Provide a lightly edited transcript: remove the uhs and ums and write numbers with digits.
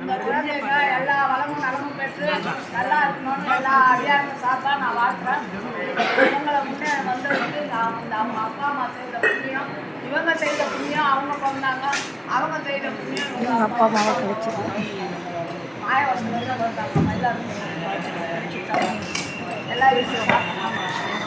இந்த குழந்தைங்க எல்லா வளமும் நலமும் பெற்று நல்லா இருக்கணும்னு எல்லா அடியாருக்கும் சார்பாக நான் வாழ்த்துறேன். இவங்களை முன்னே வந்ததுக்கு நான் அவங்க அப்பா அம்மா செய்த புண்ணியம், இவங்க செய்த புண்ணியம், அவங்க பிறந்தாங்க, அவங்க செய்த புண்ணியம் இவங்க அப்பா அம்மாவை கிடைச்சிடும். மாயவசம் வந்தாங்க, மயிலாடுதுறை எல்லா விஷயம்